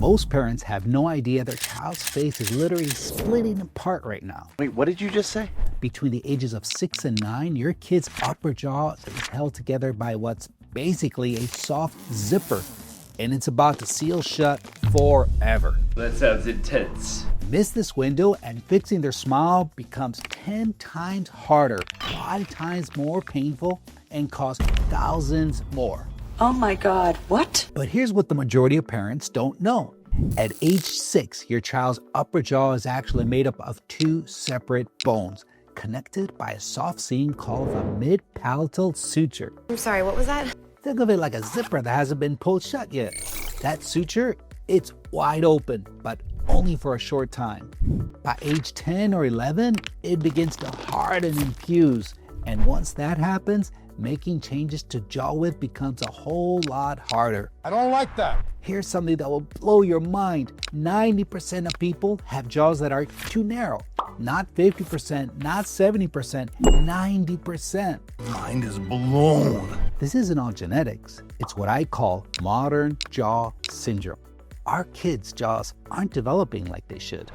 Most parents have no idea their child's face is literally splitting apart right now. Wait, what did you just say? Between the ages of 6 and 9, your kid's upper jaw is held together by what's basically a soft zipper, and it's about to seal shut forever. That sounds intense. Miss this window and fixing their smile becomes 10 times harder, 5 times more painful, and costs thousands more. Oh my God, what? But here's what the majority of parents don't know. At age 6, your child's upper jaw is actually made up of 2 separate bones, connected by a soft seam called a mid-palatal suture. I'm sorry, what was that? Think of it like a zipper that hasn't been pulled shut yet. That suture, it's wide open, but only for a short time. By age 10 or 11, it begins to harden and fuse. And once that happens, making changes to jaw width becomes a whole lot harder. I don't like that. Here's something that will blow your mind. 90% of people have jaws that are too narrow. Not 50%, not 70%, 90%. Mind is blown. This isn't all genetics. It's what I call modern jaw syndrome. Our kids' jaws aren't developing like they should,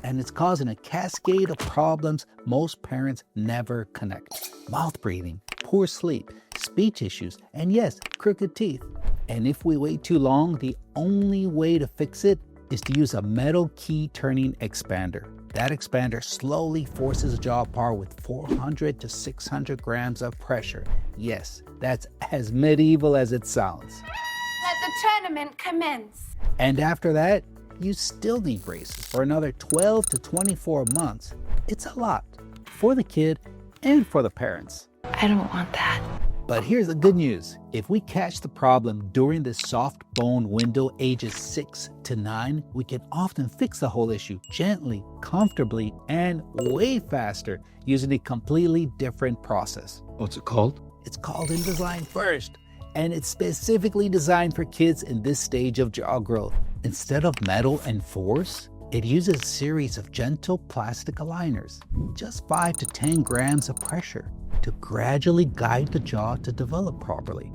and it's causing a cascade of problems most parents never connect. Mouth breathing, poor sleep, speech issues, and yes, crooked teeth. And if we wait too long, the only way to fix it is to use a metal key turning expander. That expander slowly forces the jaw apart with 400 to 600 grams of pressure. Yes, that's as medieval as it sounds. Let the tournament commence. And after that, you still need braces for another 12 to 24 months. It's a lot for the kid and for the parents. I don't want that. But here's the good news. If we catch the problem during the soft bone window ages 6 to 9, we can often fix the whole issue gently, comfortably, and way faster using a completely different process. What's it called? It's called Invisalign First, and it's specifically designed for kids in this stage of jaw growth. Instead of metal and force, it uses a series of gentle plastic aligners, just 5 to 10 grams of pressure, to gradually guide the jaw to develop properly.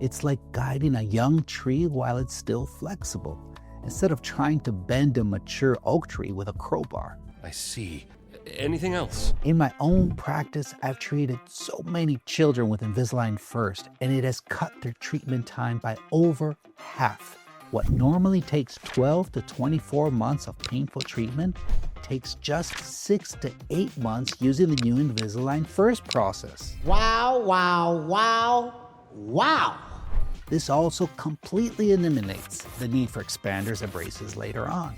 It's like guiding a young tree while it's still flexible, instead of trying to bend a mature oak tree with a crowbar. I see. Anything else? In my own practice, I've treated so many children with Invisalign First, and it has cut their treatment time by over half. What normally takes 12 to 24 months of painful treatment takes just 6 to 8 months using the new Invisalign First process. Wow, wow, wow, wow. This also completely eliminates the need for expanders and braces later on.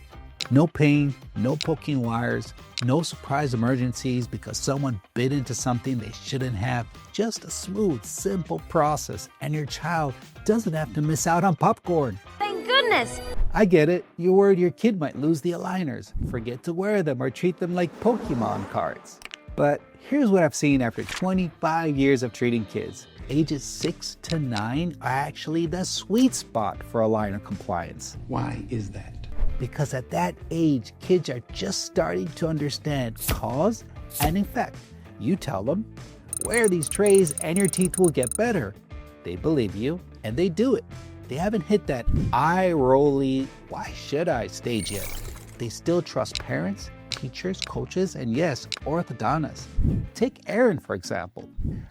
No pain, no poking wires, no surprise emergencies because someone bit into something they shouldn't have. Just a smooth, simple process, and your child doesn't have to miss out on popcorn. Thank goodness. I get it. You're worried your kid might lose the aligners, forget to wear them, or treat them like Pokemon cards. But here's what I've seen after 25 years of treating kids. Ages 6 to 9 are actually the sweet spot for aligner compliance. Why is that? Because at that age, kids are just starting to understand cause and effect. You tell them, wear these trays and your teeth will get better. They believe you and they do it. They haven't hit that eye-rolly, why should I stage yet. They still trust parents, teachers, coaches, and yes, orthodontists. Take Erin, for example.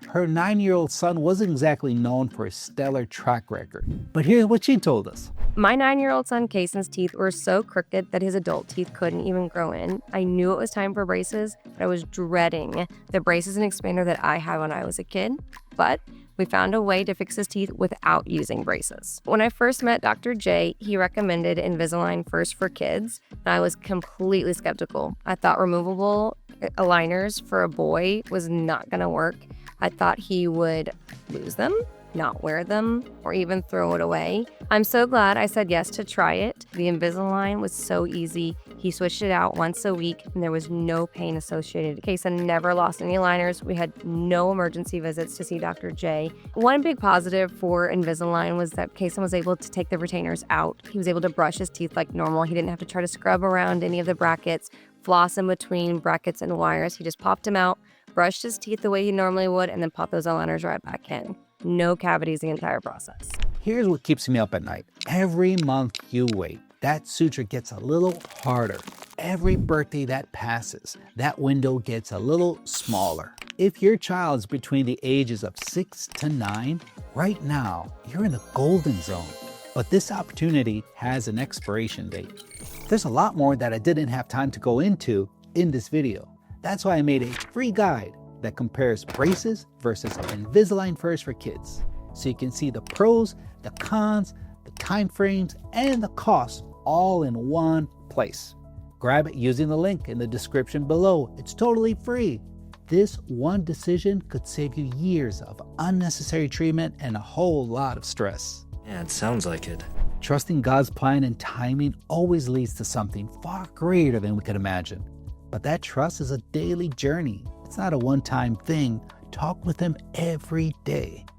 Her 9-year-old son wasn't exactly known for his stellar track record, but here's what she told us. My 9-year-old son Kayson's teeth were so crooked that his adult teeth couldn't even grow in. I knew it was time for braces, but I was dreading the braces and expander that I had when I was a kid. But we found a way to fix his teeth without using braces. When I first met Dr. J, he recommended Invisalign First for kids, and I was completely skeptical. I thought removable aligners for a boy was not gonna work. I thought he would lose them, not wear them, or even throw it away. I'm so glad I said yes to try it. The Invisalign was so easy. He switched it out once a week, and there was no pain associated. Kayson never lost any aligners. We had no emergency visits to see Dr. J. One big positive for Invisalign was that Kayson was able to take the retainers out. He was able to brush his teeth like normal. He didn't have to try to scrub around any of the brackets, floss in between brackets and wires. He just popped them out, brushed his teeth the way he normally would, and then popped those aligners right back in. No cavities the entire process. Here's what keeps me up at night. Every month you wait. that suture gets a little harder. Every birthday that passes, that window gets a little smaller. If your child is between the ages of 6 to 9, right now, you're in the golden zone. But this opportunity has an expiration date. There's a lot more that I didn't have time to go into in this video. That's why I made a free guide that compares braces versus Invisalign First for kids. So you can see the pros, the cons, the time frames, and the costs all in one place. Grab it using the link in the description below. It's totally free. This one decision could save you years of unnecessary treatment and a whole lot of stress. Yeah, it sounds like it. Trusting God's plan and timing always leads to something far greater than we could imagine. But that trust is a daily journey. It's not a one-time thing. Talk with Him every day.